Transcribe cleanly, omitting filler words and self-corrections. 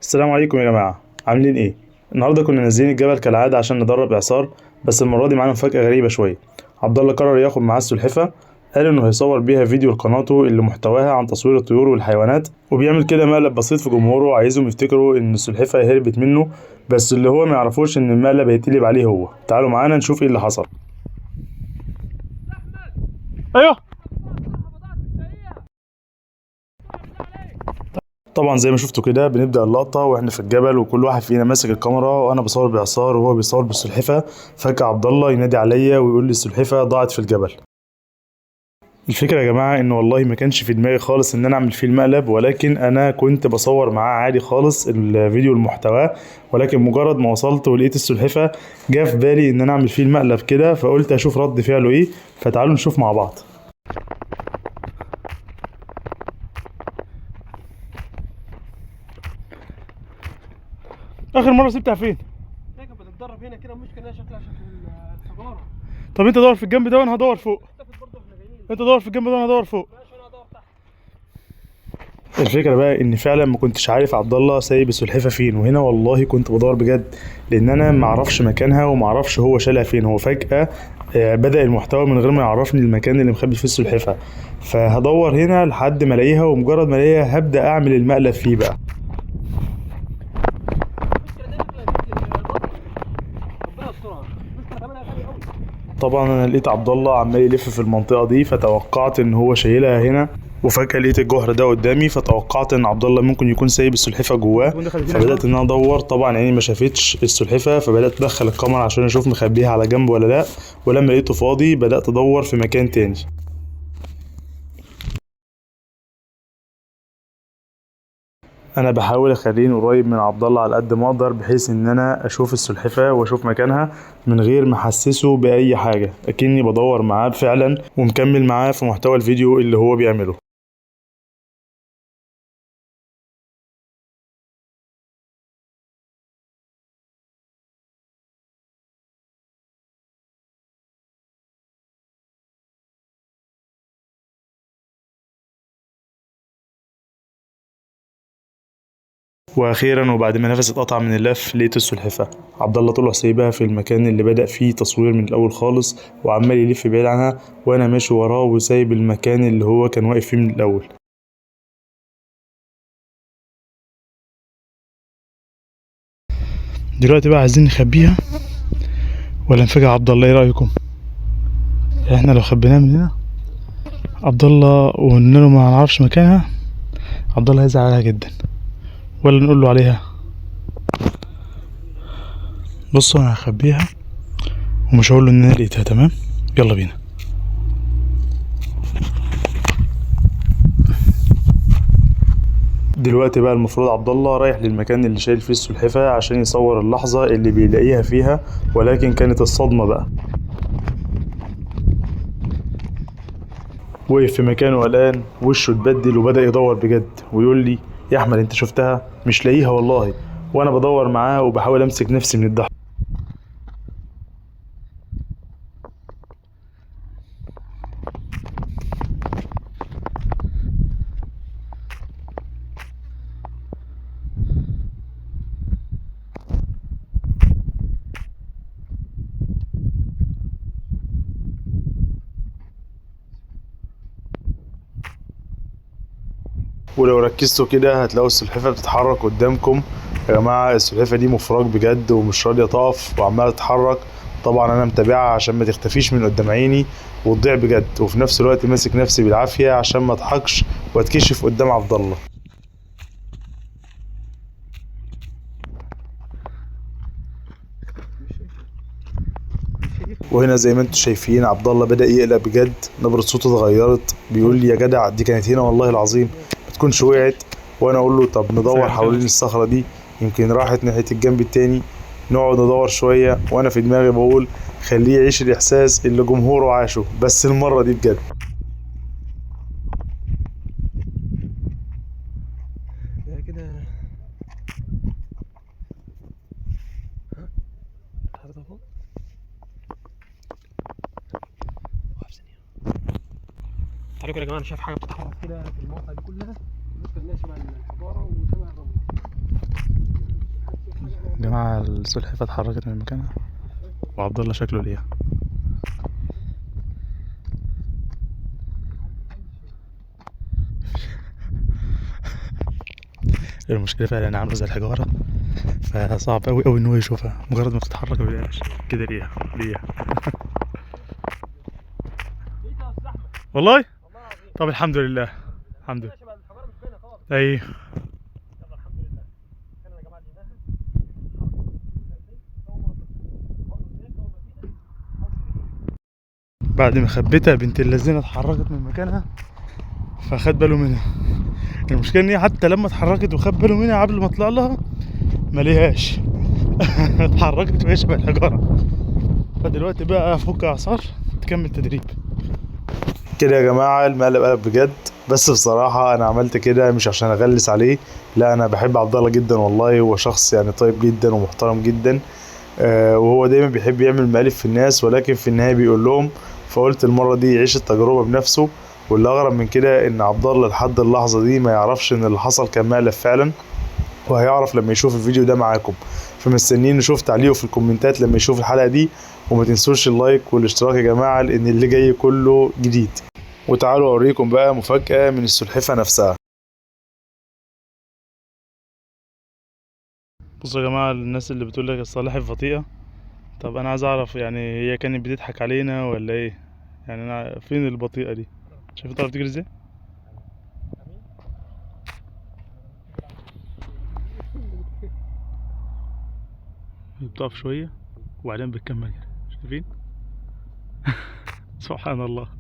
السلام عليكم يا جماعة، عاملين ايه؟ النهارده كنا نازلين الجبل كالعادة عشان ندرب إعصار، بس المرة دي معانا مفاجأة غريبة شوية. عبد الله قرر ياخد معاه السلحفة، قال إنه هيصور بيها فيديو لقناته اللي محتواها عن تصوير الطيور والحيوانات، وبيعمل كده مقلب بسيط في جمهوره عايزهم يفتكروا إن السلحفة هربت منه، بس اللي هو ما يعرفوش إن المقلب هيتقلب عليه هو. تعالوا معانا نشوف ايه اللي حصل. ايوه، طبعا زي ما شفتوا كده بنبدأ اللقطة واحنا في الجبل وكل واحد فينا ماسك الكاميرا، وانا بصور بإعصار وهو بيصور بالسلحفة. فجأة عبد الله ينادي عليا ويقول لي السلحفة ضاعت في الجبل. الفكرة يا جماعة ان والله ما كانش في دماغي خالص ان انا اعمل فيه المقلب، ولكن انا كنت بصور معاه عادي خالص الفيديو المحتوى، ولكن مجرد ما وصلت ولقيت السلحفة جه في بالي ان انا اعمل فيه المقلب كده، فقلت اشوف رد فعله ايه. فتعالوا نشوف مع بعض. اخر مرة سبتها فين؟ هيك بتتدرب هنا كده، مش كده شكلها شكل الحجاره. طب انت دور في الجنب ده وانا هدور فوق. اعتقد برضه احنا جايين. انت دور في الجنب ده وانا هدور فوق. ماشي انا هدور تحت. الفكرة بقى ان فعلا ما كنتش عارف عبد الله سايب السلحفة فين، وهنا والله كنت بدور بجد، لان انا ما اعرفش مكانها وما اعرفش هو شالها فين. هو فجأة بدأ المحتوى من غير ما يعرفني المكان اللي مخبي فيه السلحفة. فهدور هنا لحد ما الاقيها، ومجرد ما الاقيها هبدأ اعمل المقلب فيه بقى. ربنا يسترها. المشكله كمان غالي قوي. طبعا انا لقيت عبد الله عمال يلف في المنطقة دي، فتوقعت ان هو شايلها هنا، وفجأة لقيت الجحر ده قدامي، فتوقعت ان عبد الله ممكن يكون سايب السلحفة جواه. فبدأت ان انا ادور، طبعا عيني ما شافتش السلحفة، فبدأت ادخل الكاميرا عشان اشوف مخبيها على جنب ولا لا. ولما لقيته فاضي بدأت ادور في مكان تاني. انا بحاول اخليني قريب من عبد الله على قد ما اقدر، بحيث ان انا اشوف السلحفاه واشوف مكانها من غير ما احسسه باي حاجه، اكني بدور معاه فعلا ومكمل معاه في محتوى الفيديو اللي هو بيعمله. واخيرا وبعد ما نفسي اتقطع من اللف لقيت السلحفاه. عبد الله طلع سايبها في المكان اللي بدأ فيه تصوير من الاول خالص، وعمال يلف بعيد عنها، وانا ماشي وراه وسايب المكان اللي هو كان واقف فيه من الاول. دلوقتي بقى عايزين نخبيها ولا نفاجئ عبد الله؟ ايه رايكم؟ احنا لو خبيناها من هنا عبد الله وقلنا له ما نعرفش مكانها، عبد الله هيزعل عليها جدا، ولا نقول له عليها؟ بصوا انا هخبيها ومش هقول له ان انا لقيتها. تمام، يلا بينا. دلوقتي بقى المفروض عبد الله رايح للمكان اللي شايل فيه السلحفاه عشان يصور اللحظه اللي بيلاقيها فيها، ولكن كانت الصدمه بقى. وقف في مكانه قلقان، وشه اتبدل وبدأ يدور بجد، ويقول لي يا احمد انت شفتها؟ مش لاقيها والله. وانا بدور معاه وبحاول امسك نفسي من الضحك. ولو ركزتوا كده هتلاقوا السلحفاة بتتحرك قدامكم. يا جماعة السلحفاة دي مفرج بجد ومش راضية تقف وعمالة تتحرك. طبعا انا متابعها عشان ما تختفيش من قدام عيني وتضيع بجد، وفي نفس الوقت ماسك نفسي بالعافية عشان ما اضحكش واتكشف قدام عبد الله. وهنا زي ما انتم شايفين عبد الله بدأ يقلق بجد، نبرة صوته اتغيرت، بيقول لي يا جدع دي كانت هنا والله العظيم، ما تكونش وقعت. وانا اقول له طب ندور حوالين الصخرة دي، يمكن راحت ناحية الجنب التاني. نقعد ندور شوية وانا في دماغي بقول خليه يعيش الاحساس اللي جمهوره عاشه، بس المرة دي بجد. ده كده. ها؟ النهارده اهو. وقف ثانية. تعالوا كده يا جماعة، أنا شايف حاجة بتتحرك كده في المنطقة دي كلها. المشكلة ماشي مع الحجارة وشبه الرمل. يا جماعة السلحفاة اتحركت من مكانها وعبد الله شكله ليها. المشكلة فعلا انها عاملة زي الحجارة، فصعب اوي اوي ان هو يشوفها، مجرد ما بتتحرك مبيلاقيهاش كده. ليها والله. طب الحمد لله. الحمد لله. ايوه بعد ما خبيتها بنت اللذينة اتحركت من مكانها فخد باله منها. المشكلة ان هي حتى لما اتحركت وخد باله منها قبل ما اطلع لها مليهاش. اتحركت وهي شبه الحجارة. فدلوقتي بقى افك اعصار تكمل تدريب. كده يا جماعة المقلب قلب بجد، بس بصراحة انا عملت كده مش عشان اغلس عليه، لا انا بحب عبد الله جدا والله، هو شخص يعني طيب جدا ومحترم جدا. وهو دايما بيحب يعمل مقالب في الناس ولكن في النهاية بيقول لهم. فقلت المرة دي يعيش التجربة بنفسه. واللي اغرب من كده ان عبد الله لحد اللحظة دي ما يعرفش ان اللي حصل كان مقلب فعلا، وهيعرف لما يشوف الفيديو ده معاكم. فمستنيين نشوف تعليقه في الكومنتات لما يشوف الحلقة دي. وما تنسوش اللايك والاشتراك يا جماعة لان اللي جاي كله جديد. وتعالوا اوريكم بقى مفاجأة من السلحفاة نفسها. بصوا يا جماعة الناس اللي بتقول لك السلاحف بطيئة، طب انا عايز اعرف يعني هي كانت بتضحك علينا ولا ايه؟ يعني انا فين البطيئة دي؟ شايف تعرف تجري ازاي؟ بتقف شوية وبعدين بتكمل جري. شايفين؟ سبحان الله.